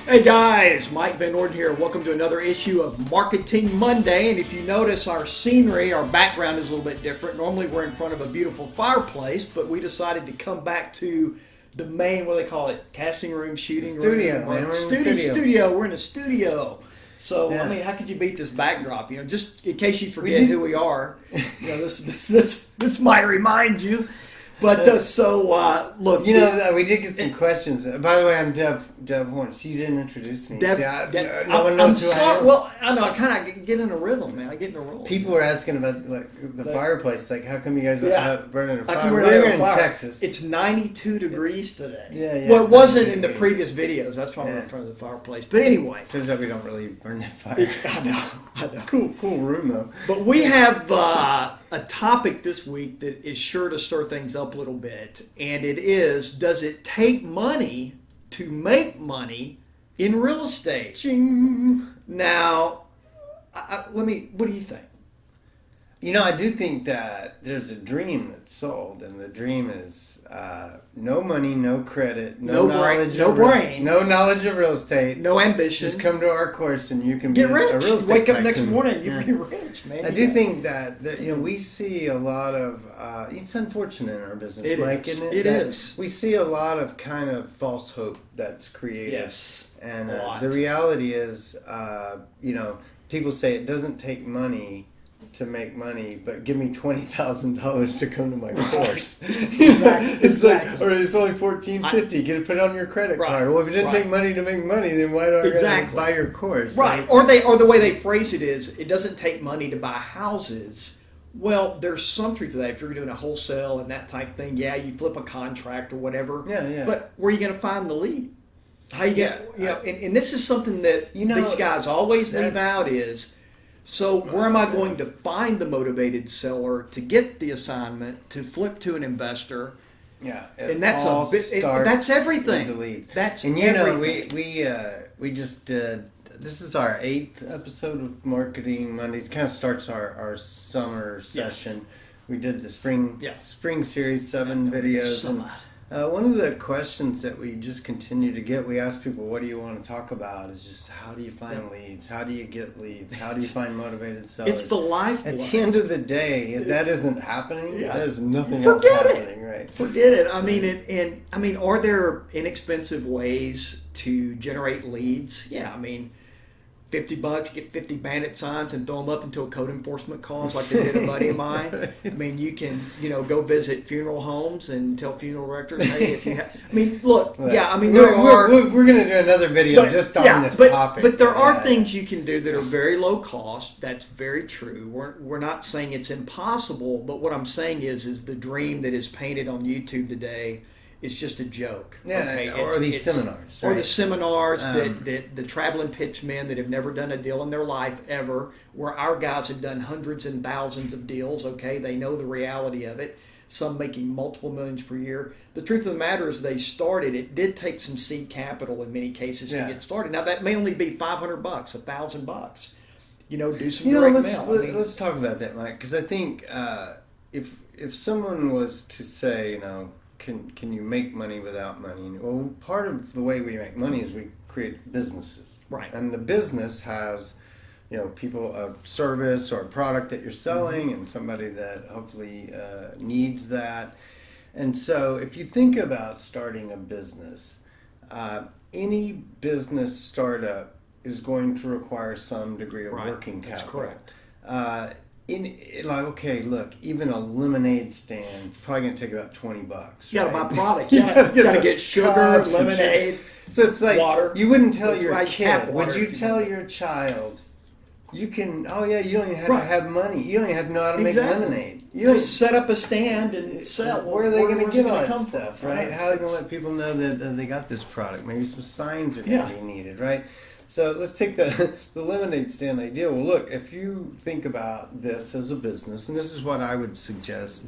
Hey guys, Mike Van Orden here. Welcome to another issue of Marketing Monday. And if you notice our scenery, our background is a little bit different. Normally we're in front of a beautiful fireplace, but we decided to come back to the main, what do they call it, casting room, shooting studio, room? man. We're in the Studio. We're in a studio. So, Yeah. I mean, how could you beat this backdrop? You know, just in case you forget who we are, you know, this might remind you. But look, You know, we did get some questions. By the way, I'm Dev Horn. So you didn't introduce me. Dev, no one knows who I am. Well, I know. I kind of get in a rhythm, man. I get in a roll. People were asking about the fireplace. Like, how come you guys aren't burning a fire? We're We're in fire. Texas. It's 92 degrees today. Yeah. Well, it wasn't in the degrees. previous videos. That's why we're in front of the fireplace. But anyway, Turns out we don't really burn that fire. I know. Cool room though. But we have a topic this week that is sure to stir things up a little bit, and it is: does it take money to make money in real estate? Ching. Now, what do you think? You know, I do think that there's a dream that's sold, and the dream is no money, no credit, no knowledge, no knowledge of real estate, no ambition. Just come to our course, and you can get be rich. a real estate Wake up tycoon. next morning, you be rich, man. I do think that you know, we see a lot of. It's unfortunate in our business, Mike, isn't it? It is. We see a lot of kind of false hope that's created. Yes, and the reality is, you know, people say it doesn't take money to make money, but give me $20,000 to come to my course. It's like, or it's only $14.50. Get it put on your credit card. Well, if it didn't take money to make money, then why do I buy your course? Right. Or the way they phrase it is, it doesn't take money to buy houses. Well, there's some truth to that. If you're doing a wholesale and that type thing, yeah, you flip a contract or whatever. Yeah. But where are you going to find the lead? How you get? You know, and this is something that these guys always leave out is. So where am I going to find the motivated seller to get the assignment to flip to an investor? Yeah, and that's that's everything. The leads. That's and you everything. know we just did. This is our 8th episode of Marketing Mondays. Kind of starts our summer session. We did the spring series, 7 videos. And, one of the questions that we just continue to get, we ask people, what do you want to talk about? Is just how do you find leads? How do you get leads? How do you find motivated sellers? It's the lifeblood. At the end of the day, if that isn't happening, there's nothing else happening, right? Forget it. I mean, are there inexpensive ways to generate leads? Yeah, I mean, $50, get 50 bandit signs and throw them up until code enforcement calls, like they did a buddy of mine. I mean, you can, go visit funeral homes and tell funeral directors, hey, if you have. I mean, look, yeah. I mean, we're going to do another video just on this topic. But there are things you can do that are very low cost. That's very true. We're not saying it's impossible, but what I'm saying is the dream that is painted on YouTube today. It's just a joke. Yeah, okay? Or these seminars. Or the seminars that the traveling pitch men that have never done a deal in their life ever, where our guys have done hundreds and thousands of deals, okay? They know the reality of it, some making multiple millions per year. The truth of the matter is it did take some seed capital in many cases to get started. Now, that may only be $500, $1,000. Do some direct mail. Let's talk about that, Mike, because I think if someone was to say, can you make money without money? Well, part of the way we make money is we create businesses. Right. And the business has, people, a service or a product that you're selling and somebody that hopefully needs that. And so if you think about starting a business, any business startup is going to require some degree of working capital. That's correct. Even a lemonade stand is probably going to take about $20. You got to buy product. You got to get sugar, lemonade. So it's like water. You wouldn't tell your kid. Would you tell your child? You can. Oh yeah, you don't even have to have money. You don't even have to know how to make lemonade. You just set up a stand and sell. Where are they going to get all that stuff? Right? How are they going to let people know that they got this product? Maybe some signs are going to be needed. Right? So let's take the lemonade stand idea. Well, look, if you think about this as a business, and this is what I would suggest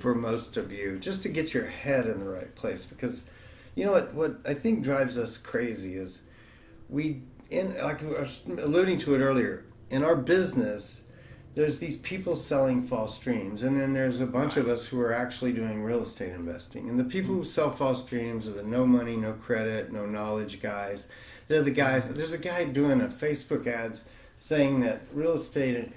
for most of you, just to get your head in the right place, because you know what I think drives us crazy is like I was alluding to it earlier, in our business, there's these people selling false dreams, and then there's a bunch of us who are actually doing real estate investing. And the people who sell false dreams are the no money, no credit, no knowledge guys. They're the guys. There's a guy doing a Facebook ads saying that real estate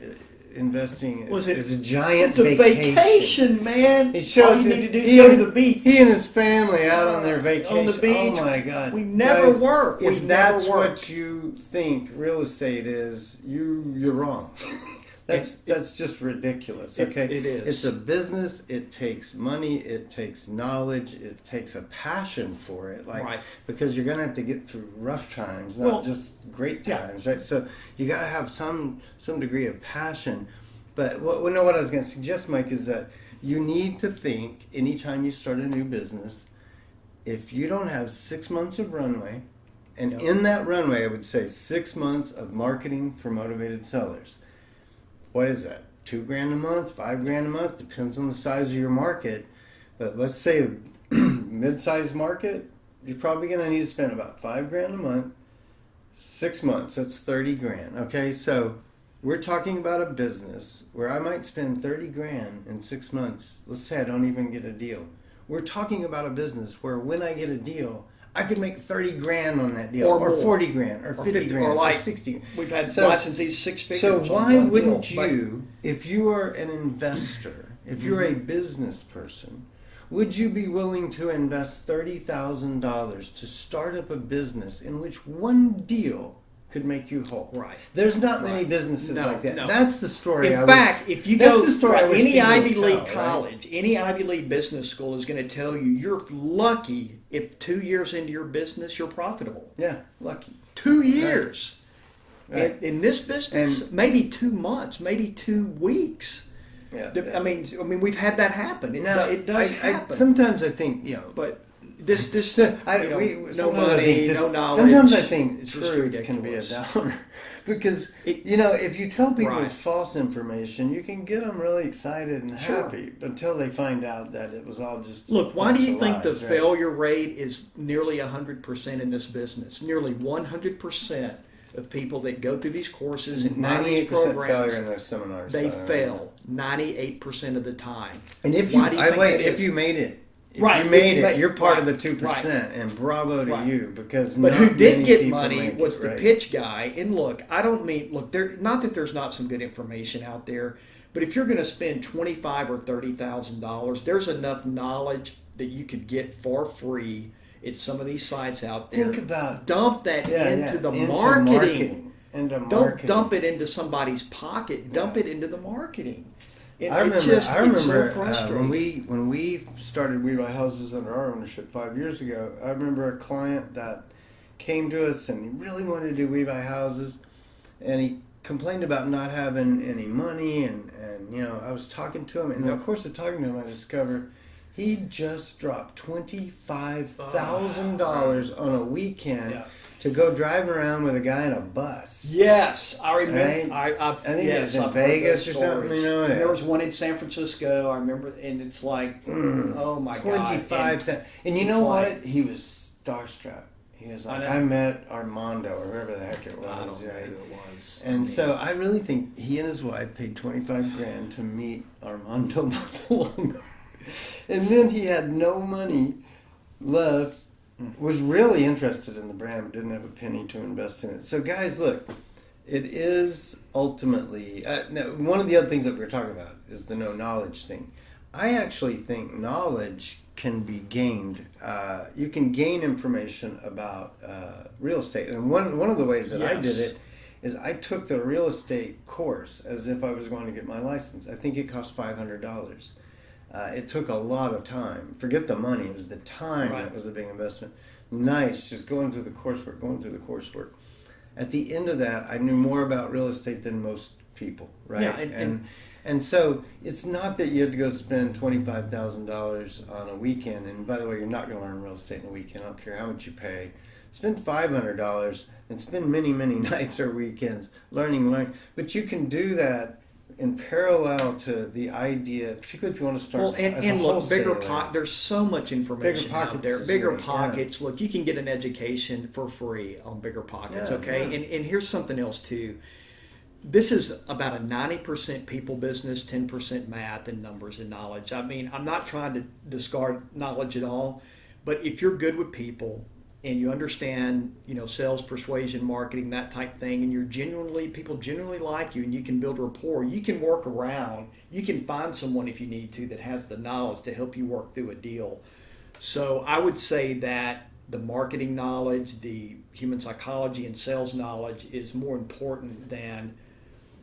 investing is a giant vacation, man. It shows all you need to do is go to the beach. He and his family out on their vacation. On the beach. Oh my God. We never work. If that's what you think real estate is, you're wrong. That's just ridiculous. Okay, it is. It's a business. It takes money. It takes knowledge. It takes a passion for it. Right. Because you're going to have to get through rough times, not just great times, right? So you got to have some degree of passion. But what I was going to suggest, Mike, is that you need to think anytime you start a new business, if you don't have 6 months of runway, and in that runway, I would say 6 months of marketing for motivated sellers. What is that? $2,000 a month, $5,000 a month, depends on the size of your market. But let's say a mid-sized market, you're probably going to need to spend about $5,000 a month, 6 months. That's $30,000. Okay, so we're talking about a business where I might spend $30,000 in 6 months. Let's say I don't even get a deal. We're talking about a business where when I get a deal, I could make $30,000 on that deal, or $40,000, or $50,000, or like $60,000. We've had licensees 6 figures. So why wouldn't you, if you are an investor, if you're a business person, would you be willing to invest $30,000 to start up a business in which one deal could make you whole? Right. There's not many businesses like that. No. That's the story. In fact, if you go to any Ivy League college, any Ivy League business school is going to tell you you're lucky if 2 years into your business you're profitable. Yeah, lucky. 2 years. Right. In this business, maybe 2 months, maybe 2 weeks. Yeah. I mean, we've had that happen. It does happen. Sometimes I think, but this no money, no knowledge. Sometimes I think it's truth can be a downer. Because, if you tell people false information, you can get them really excited and happy until they find out that it was all just... Look, why do you think the failure rate is nearly 100% in this business? Nearly 100% of people that go through these courses and 98% programs, failure in their seminars. They fail 98% of the time. And if you made it, you made it, you're part of the 2%, and bravo to you, because but who did get money was the pitch guy. And look, not that there's not some good information out there, but if you're going to spend $25,000 or $30,000, there's enough knowledge that you could get for free at some of these sites out there. Think about dump that into the marketing. Don't dump it into somebody's pocket. Dump it into the marketing. I remember when we started We Buy Houses under our ownership 5 years ago. I remember a client that came to us and he really wanted to do We Buy Houses, and he complained about not having any money. And I was talking to him, and in the course of talking to him, I discovered he just dropped $25,000 on a weekend. To go drive around with a guy in a bus. Yes, I remember. Right? I think it was in Vegas or something. And there was one in San Francisco. I remember, and it's like, oh my God, 25,000. And you know what? He was starstruck. He was like, I met Armando, or whoever the heck it was. I don't know who it was. And so I really think he and his wife paid $25,000 to meet Armando Montalongo. And then he had no money left. Was really interested in the brand, but didn't have a penny to invest in it. So, guys, look, it is ultimately... one of the other things that we're talking about is the no knowledge thing. I actually think knowledge can be gained. You can gain information about real estate. And one of the ways that I did it is I took the real estate course as if I was going to get my license. I think it cost $500. It took a lot of time. Forget the money. It was the time that was a big investment. Nice. Just going through the coursework. At the end of that, I knew more about real estate than most people, right? Yeah, and so it's not that you have to go spend $25,000 on a weekend. And by the way, you're not going to learn real estate in a weekend. I don't care how much you pay. Spend $500 and spend many, many nights or weekends learning. But you can do that in parallel to the idea, particularly if you want to start. Well, and look, there's so much information out there. Bigger Pockets. Look, you can get an education for free on Bigger Pockets. And here's something else too. this is about a 90% people business, 10% math and numbers and knowledge. I mean, I'm not trying to discard knowledge at all, but if you're good with people and you understand, sales, persuasion, marketing, that type thing, and people genuinely like you and you can build rapport, you can work around, you can find someone if you need to that has the knowledge to help you work through a deal. So I would say that the marketing knowledge, the human psychology and sales knowledge is more important than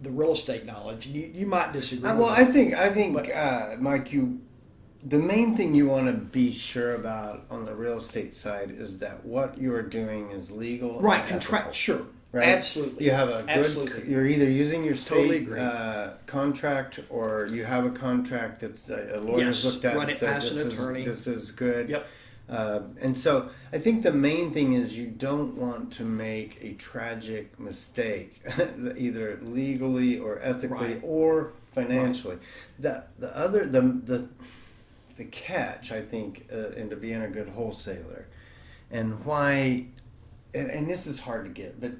the real estate knowledge. You might disagree. Well, I think, Mike, the main thing you want to be sure about on the real estate side is that what you are doing is legal. Right, contract, sure. Right? Absolutely. You have a good, you're either using your state contract or you have a contract that's a lawyer's looked at and said this is good. Yep. And so I think the main thing is you don't want to make a tragic mistake, either legally or ethically or financially. Right. The catch, I think, into being a good wholesaler, and why, and this is hard to get, but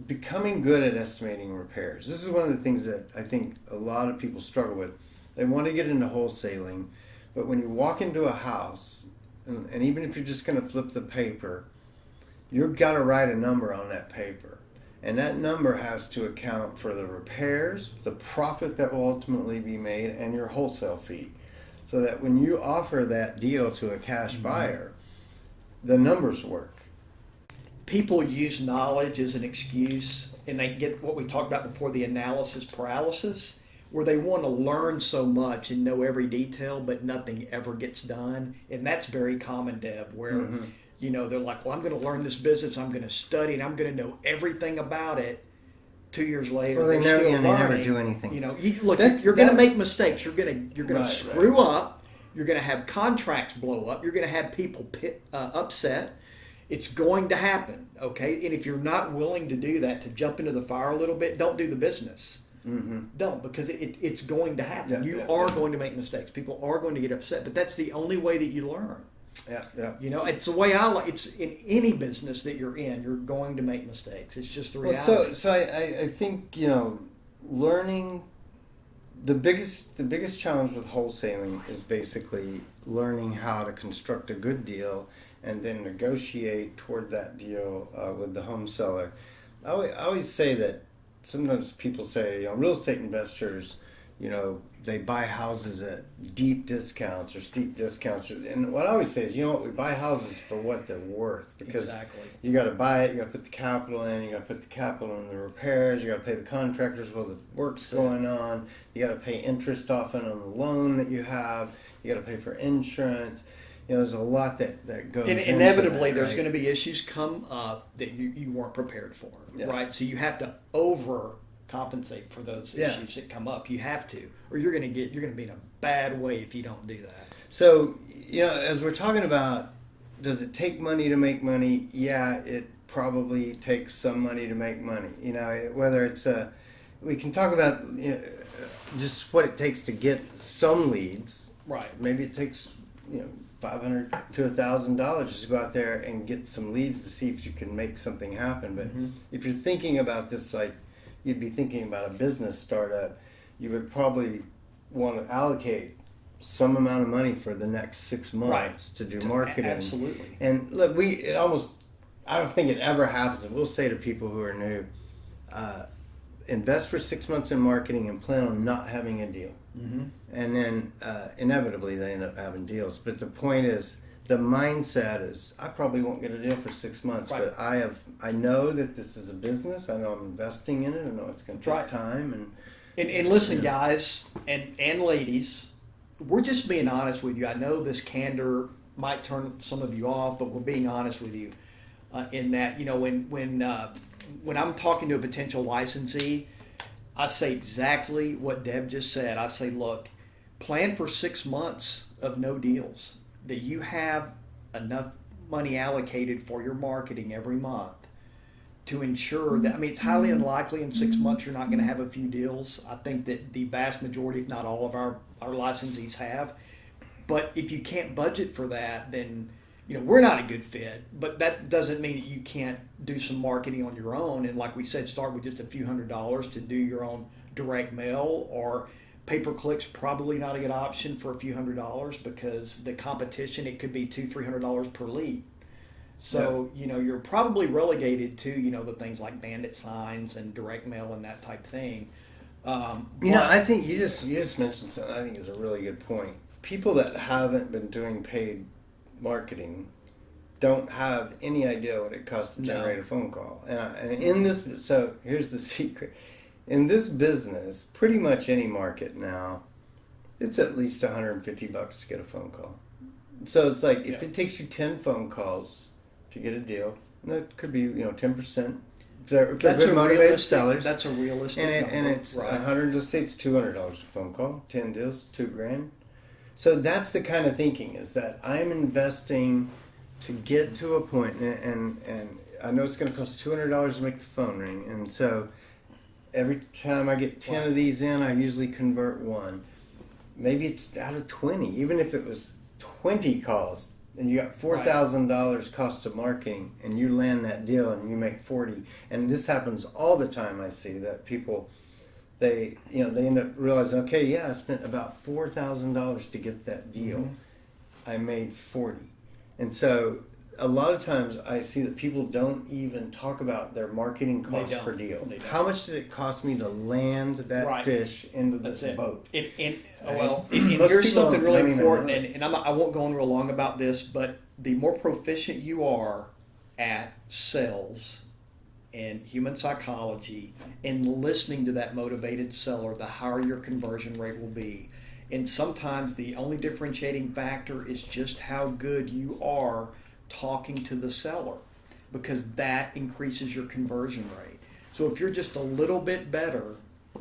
becoming good at estimating repairs. This is one of the things that I think a lot of people struggle with. They want to get into wholesaling, but when you walk into a house, and even if you're just going to flip the paper, you've got to write a number on that paper. And that number has to account for the repairs, the profit that will ultimately be made, and your wholesale fee. So that when you offer that deal to a cash buyer, the numbers work. People use knowledge as an excuse, and they get what we talked about before, the analysis paralysis, where they want to learn so much and know every detail, but nothing ever gets done. And that's very common, Deb, where they're like, well, I'm going to learn this business, I'm going to study, and I'm going to know everything about it. 2 years later, well, they never do anything. You're going to make mistakes. You're going to screw up. You're going to have contracts blow up. You're going to have people upset. It's going to happen, okay? And if you're not willing to do that, to jump into the fire a little bit, don't do the business. Don't, because it's going to happen. You are going to make mistakes. People are going to get upset, but that's the only way that you learn. It's the way I like. It's in any business that you're in. You're going to make mistakes. It's just the reality. So I think learning. The biggest challenge with wholesaling is basically learning how to construct a good deal and then negotiate toward that deal with the home seller. I always say that sometimes people say real estate investors, they buy houses at deep discounts or steep discounts. And what I always say is, we buy houses for what they're worth, because you got to buy it, you got to put the capital in, you got to put the capital in the repairs, you got to pay the contractors while the work's going on, you got to pay interest often on the loan that you have, you got to pay for insurance. There's a lot that goes. And inevitably, there's going to be issues come up that you weren't prepared for, right? So you have to compensate for those issues that come up. You have to, or you're going to be in a bad way if you don't do that. So, as we're talking about, does it take money to make money? Yeah, it probably takes some money to make money. Whether it's we can talk about just what it takes to get some leads. Right. Maybe it takes $500 to $1,000 just to go out there and get some leads to see if you can make something happen. But if you're thinking about this like you'd be thinking about a business startup, you would probably want to allocate some amount of money for the next 6 months to do marketing. Absolutely. And look, I don't think it ever happens. And we'll say to people who are new, invest for 6 months in marketing and plan on not having a deal. And then inevitably they end up having deals. But the point is, the mindset is, I probably won't get a deal for 6 months, but I know that this is a business. I know I'm investing in it. I know it's going to take time. And listen, guys and ladies, we're just being honest with you. I know this candor might turn some of you off, but we're being honest with you in that, when I'm talking to a potential licensee, I say exactly what Deb just said. I say, look, plan for 6 months of no deals, that you have enough money allocated for your marketing every month to ensure that, it's highly unlikely in 6 months you're not going to have a few deals. I think that the vast majority, if not all of our licensees have. But if you can't budget for that, then we're not a good fit, but that doesn't mean that you can't do some marketing on your own. And like we said, start with just a few $100s to do your own direct mail, or pay-per-click's probably not a good option for a few $100s because the competition, it could be $200-300 per lead. So, you're probably relegated to, the things like bandit signs and direct mail and that type thing. I think you just mentioned something I think is a really good point. People that haven't been doing paid marketing don't have any idea what it costs to generate a phone call. And in this, so here's the secret. In this business, pretty much any market now, it's at least $150 to get a phone call. So it's like, if it takes you 10 phone calls to get a deal, that could be, 10%. If they're good motivated sellers. That's a realistic number. And it's let's say it's $200 a phone call, 10 deals, $2,000. So that's the kind of thinking, is that I'm investing to get to a point, and I know it's going to cost $200 to make the phone ring, and so every time I get 10 of these in, I usually convert one. Maybe it's out of 20, even if it was 20 calls, and you got $4,000 cost of marketing, and you land that deal and you make 40. And this happens all the time. I see that people, they end up realizing, okay, I spent about $4,000 to get that deal. Mm-hmm. I made 40. And so a lot of times I see that people don't even talk about their marketing cost per deal. How much did it cost me to land that fish into this boat? Here's something really important, and I won't go on real long about this, but the more proficient you are at sales and human psychology and listening to that motivated seller, the higher your conversion rate will be. And sometimes the only differentiating factor is just how good you are talking to the seller, because that increases your conversion rate. So if you're just a little bit better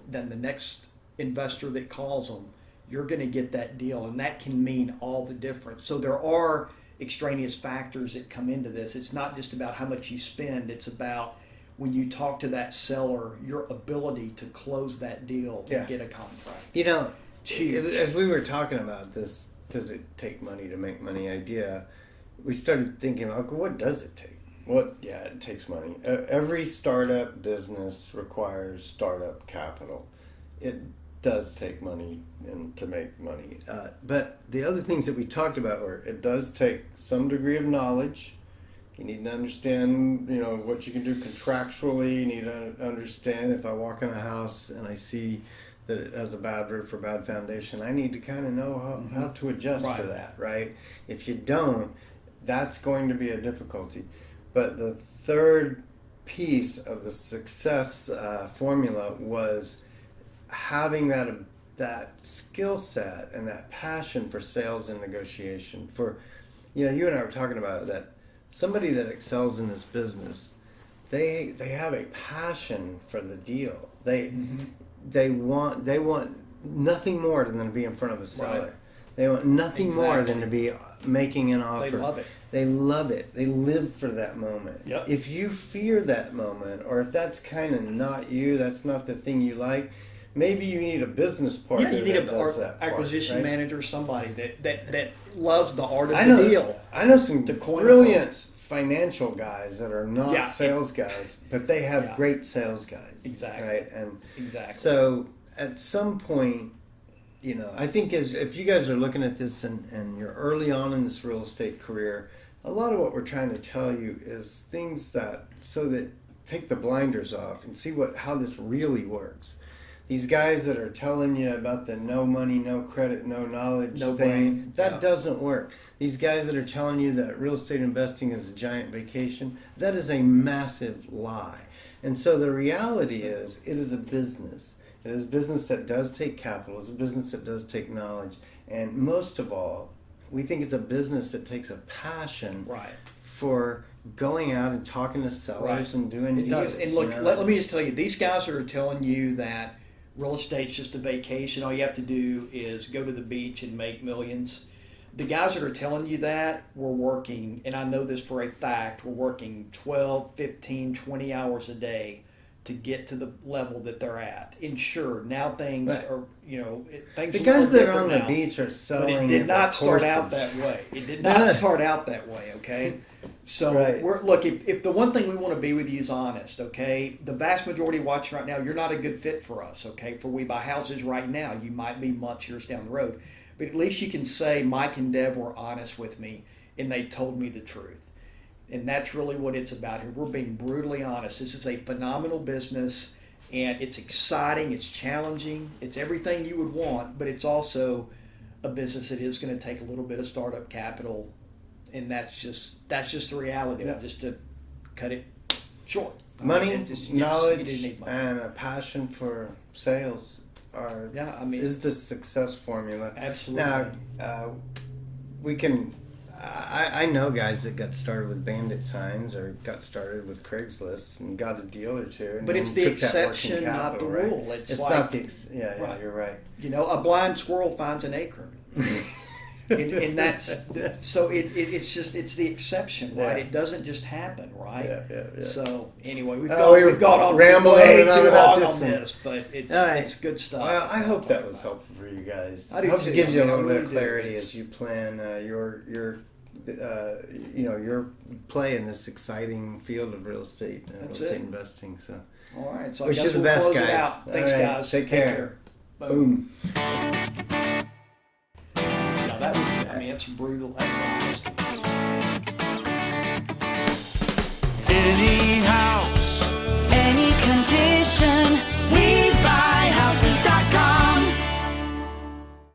than the next investor that calls them, you're going to get that deal, and that can mean all the difference. So there are extraneous factors that come into this. It's not just about how much you spend. It's about, when you talk to that seller, your ability to close that deal and get a contract. As we were talking about this, does it take money to make money idea, we started thinking, what does it take? It takes money. Every startup business requires startup capital. It does take money to make money. But the other things that we talked about were, it does take some degree of knowledge. You need to understand, what you can do contractually. You need to understand, if I walk in a house and I see that it has a bad roof or bad foundation, I need to kind of know how to adjust for that, right? If you don't, that's going to be a difficulty. But the third piece of the success formula was having that skill set and that passion for sales and negotiation. For, you and I were talking about it, that somebody that excels in this business, they have a passion for the deal. They want nothing more than to be in front of a seller. Right. They want nothing more than to be making an offer. They love it. They love it. They live for that moment. Yep. If you fear that moment, or if that's kind of not you, that's not the thing you like, maybe you need a business partner. Yeah, you need an acquisition manager, somebody that loves the art of the deal. I know some brilliant financial guys that are not sales guys, but they have great sales guys. Exactly. Right? And so at some point, I think if you guys are looking at this and you're early on in this real estate career, a lot of what we're trying to tell you is things that take the blinders off and see how this really works. These guys that are telling you about the no money, no credit, no knowledge thing, that doesn't work. These guys that are telling you that real estate investing is a giant vacation, that is a massive lie. And so the reality is, it is a business. It is a business that does take capital. It's a business that does take knowledge. And most of all, we think it's a business that takes a passion for going out and talking to sellers and doing deals. It does. And look, let me just tell you, these guys are telling you that real estate's just a vacation. All you have to do is go to the beach and make millions. The guys that are telling you that, we're working, and I know this for a fact, we're working 12, 15, 20 hours a day to get to the level that they're at. And sure, now things Right. are, things The are guys that are different on the now, beach are but selling. it did not start courses. out that way. It did not start out that way, okay? So, Right. look, if the one thing we want to be with you is honest, okay? The vast majority watching right now, you're not a good fit for us, okay? For We Buy Houses right now, you might be much years down the road. But at least you can say Mike and Deb were honest with me and they told me the truth. And that's really what it's about here. We're being brutally honest. This is a phenomenal business, and it's exciting, it's challenging, it's everything you would want, but it's also a business that is going to take a little bit of startup capital, and that's just the reality of it, just to cut it short. Money, knowledge, you do need money. and a passion for sales is the success formula. Absolutely. Now, we can. I know guys that got started with Bandit signs or got started with Craigslist and got a deal or two. And But it's the took that exception, working not the capital, right? rule. It's not like, the right. You're right. A blind squirrel finds an acorn. and that's so it's the exception, right? Yeah. It doesn't just happen, right? Yeah. So anyway, we've we've gone on rambling way on too about long on this this, but right. it's good stuff. Well, I hope that was helpful for you guys. I do hope too. it gives you a I little really bit of do. clarity as you plan your play in this exciting field of real estate investing. So, all right. So I wish guess you the we'll best, close guys. it out. Thanks, all right. guys. Take care. Boom. Yeah, that was. I mean, it's brutal. That's interesting. Anyhow.